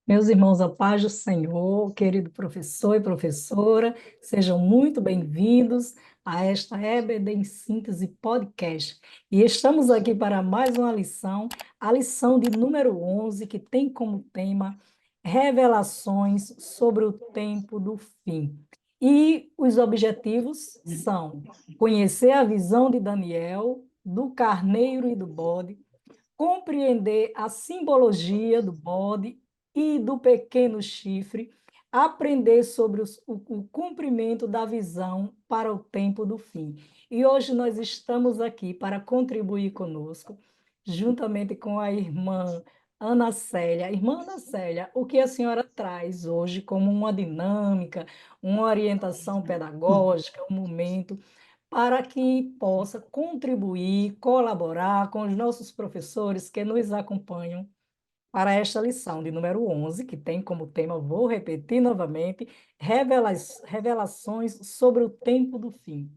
Meus irmãos, a paz do Senhor, querido professor e professora, sejam muito bem-vindos a esta EBD em Síntese Podcast. E estamos aqui para mais uma lição, a lição de número 11, que tem como tema Revelações sobre o tempo do fim. E os objetivos são conhecer a visão de Daniel, do carneiro e do bode, compreender a simbologia do bode e do pequeno chifre, aprender sobre o cumprimento da visão para o tempo do fim. E hoje nós estamos aqui para contribuir conosco, juntamente com a irmã Ana Célia. Irmã Ana Célia, o que a senhora traz hoje como uma dinâmica, uma orientação pedagógica, um momento para que possa contribuir, colaborar com os nossos professores que nos acompanham para esta lição de número 11, que tem como tema, vou repetir novamente, revelações sobre o tempo do fim.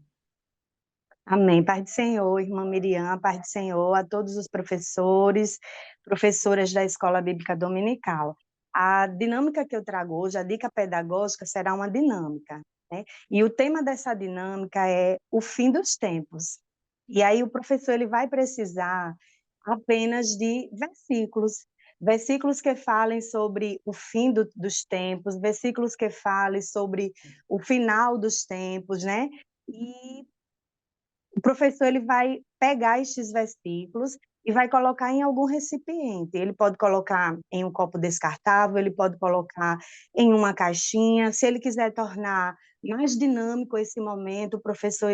Amém. Pai do Senhor, irmã Miriam, Pai do Senhor, a todos os professores, professoras da Escola Bíblica Dominical. A dinâmica que eu trago hoje, a dica pedagógica, será uma dinâmica, né? E o tema dessa dinâmica é o fim dos tempos. E aí o professor ele vai precisar apenas de versículos, versículos que falem sobre o fim dos tempos, versículos que falem sobre o final dos tempos, né? E o professor ele vai pegar estes versículos e vai colocar em algum recipiente. Ele pode colocar em um copo descartável, ele pode colocar em uma caixinha. Se ele quiser tornar mais dinâmico esse momento, o professor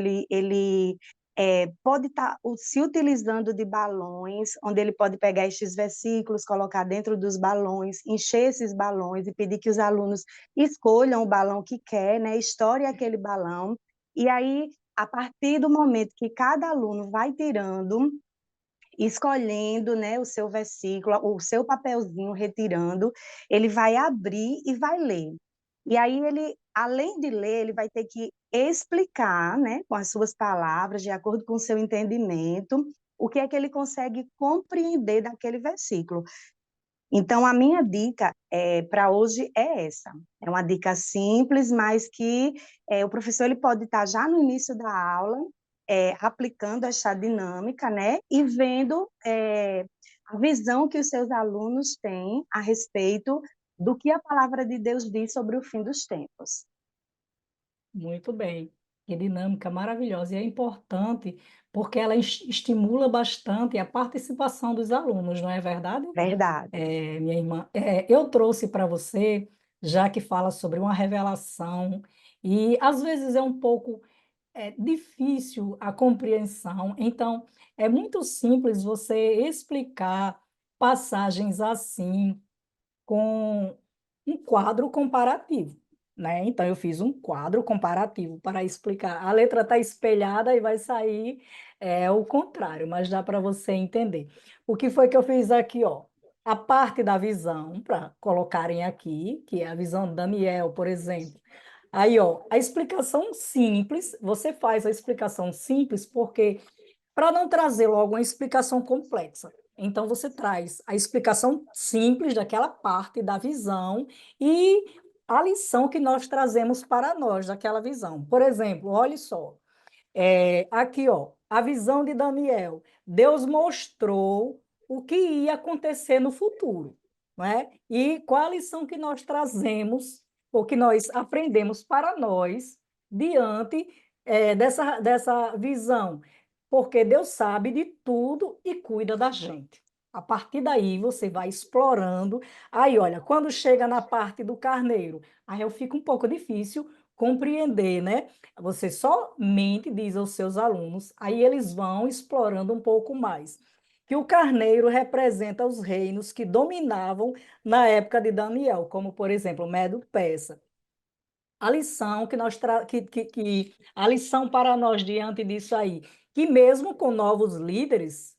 pode estar se utilizando de balões, onde ele pode pegar estes versículos, colocar dentro dos balões, encher esses balões e pedir que os alunos escolham o balão que quer, né? Estoure aquele balão. E aí a partir do momento que cada aluno vai tirando, escolhendo, né, o seu versículo, o seu papelzinho, retirando, ele vai abrir e vai ler. E aí ele, além de ler, ele vai ter que explicar, né, com as suas palavras, de acordo com o seu entendimento, o que é que ele consegue compreender daquele versículo. Então, a minha dica para hoje é essa. É uma dica simples, mas que o professor ele pode estar já no início da aula, aplicando essa dinâmica, né? E vendo a visão que os seus alunos têm a respeito do que a palavra de Deus diz sobre o fim dos tempos. Muito bem. Que dinâmica maravilhosa. E é importante porque ela estimula bastante a participação dos alunos, não é verdade? Verdade. Minha irmã, eu trouxe para você, já que fala sobre uma revelação, e às vezes é um pouco difícil a compreensão, então é muito simples você explicar passagens assim com um quadro comparativo, né? Então eu fiz um quadro comparativo para explicar. A letra está espelhada e vai sair o contrário, mas dá para você entender. O que foi que eu fiz aqui, ó? A parte da visão, para colocarem aqui, que é a visão de Daniel, por exemplo. Aí, ó, a explicação simples, você faz a explicação simples porque para não trazer logo uma explicação complexa. Então, você traz a explicação simples daquela parte da visão e a lição que nós trazemos para nós daquela visão. Por exemplo, olhe só, aqui, ó, a visão de Daniel. Deus mostrou o que ia acontecer no futuro, não é? E qual a lição que nós trazemos, ou que nós aprendemos para nós, diante, dessa visão? Porque Deus sabe de tudo e cuida da gente. A partir daí, você vai explorando. Aí, olha, quando chega na parte do carneiro, aí eu fico um pouco difícil compreender, né? Você somente diz aos seus alunos, aí eles vão explorando um pouco mais. Que o carneiro representa os reinos que dominavam na época de Daniel, como, por exemplo, Medo-Persa. A lição que a lição para nós diante disso aí, que mesmo com novos líderes,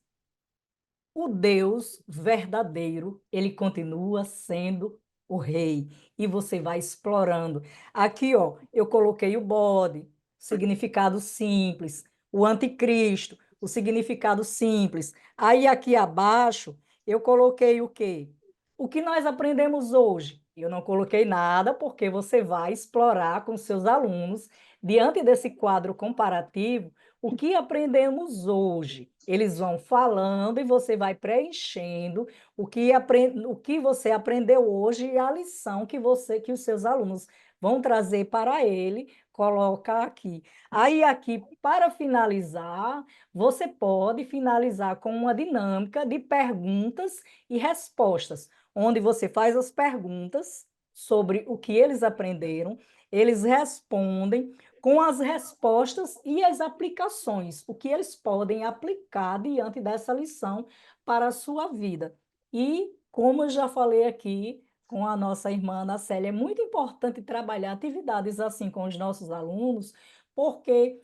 o Deus verdadeiro, ele continua sendo o rei. E você vai explorando. Aqui, ó, eu coloquei o bode, significado simples. O anticristo, o significado simples. Aí aqui abaixo, eu coloquei o quê? O que nós aprendemos hoje? Eu não coloquei nada, porque você vai explorar com seus alunos, diante desse quadro comparativo, o que aprendemos hoje. Eles vão falando e você vai preenchendo o que você aprendeu hoje e a lição que os seus alunos vão trazer para ele, coloca aqui. Aí aqui, para finalizar, você pode finalizar com uma dinâmica de perguntas e respostas, onde você faz as perguntas sobre o que eles aprenderam, eles respondem com as respostas e as aplicações, o que eles podem aplicar diante dessa lição para a sua vida. E, como eu já falei aqui com a nossa irmã Ana Célia, é muito importante trabalhar atividades assim com os nossos alunos, porque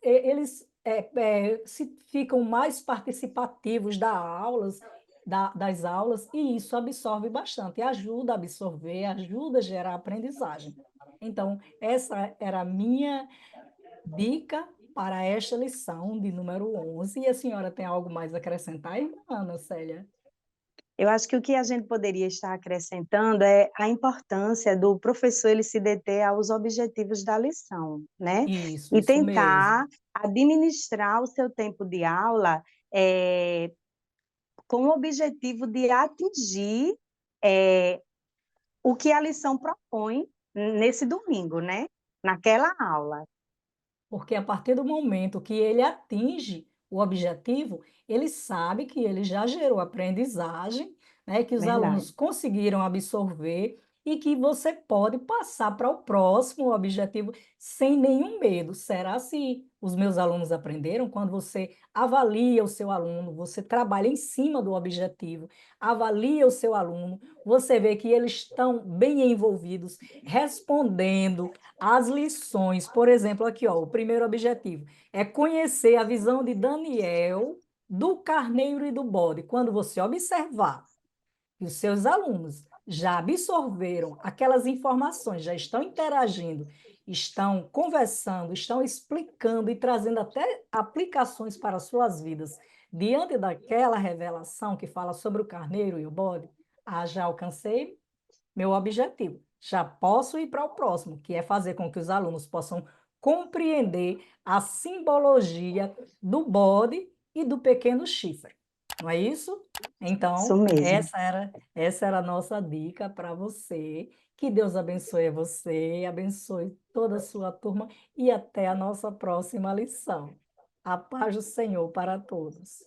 eles se ficam mais participativos das aulas, e isso absorve bastante, ajuda a absorver, ajuda a gerar aprendizagem. Então, essa era a minha dica para esta lição de número 11. E a senhora tem algo mais a acrescentar, irmã Ana Célia? Eu acho que o que a gente poderia estar acrescentando é a importância do professor ele se deter aos objetivos da lição, né? E Isso mesmo. tentar administrar o seu tempo de aula com o objetivo de atingir é, o que a lição propõe nesse domingo, né? Naquela aula. Porque a partir do momento que ele atinge o objetivo, ele sabe que ele já gerou aprendizagem, né, que os Verdade. alunos conseguiram absorver e que você pode passar para o próximo objetivo sem nenhum medo. Será se os meus alunos aprenderam? Quando você avalia o seu aluno, você trabalha em cima do objetivo, avalia o seu aluno, você vê que eles estão bem envolvidos, respondendo as lições. Por exemplo, aqui, ó, o primeiro objetivo é conhecer a visão de Daniel do carneiro e do bode. Quando você observar que os seus alunos já absorveram aquelas informações, já estão interagindo, estão conversando, estão explicando e trazendo até aplicações para as suas vidas, diante daquela revelação que fala sobre o carneiro e o bode, já alcancei meu objetivo. Já posso ir para o próximo, que é fazer com que os alunos possam compreender a simbologia do bode e do pequeno chifre. Não é isso? Isso Então, mesmo. essa era a nossa dica para você. Que Deus abençoe você, abençoe toda a sua turma e até a nossa próxima lição. A paz do Senhor para todos.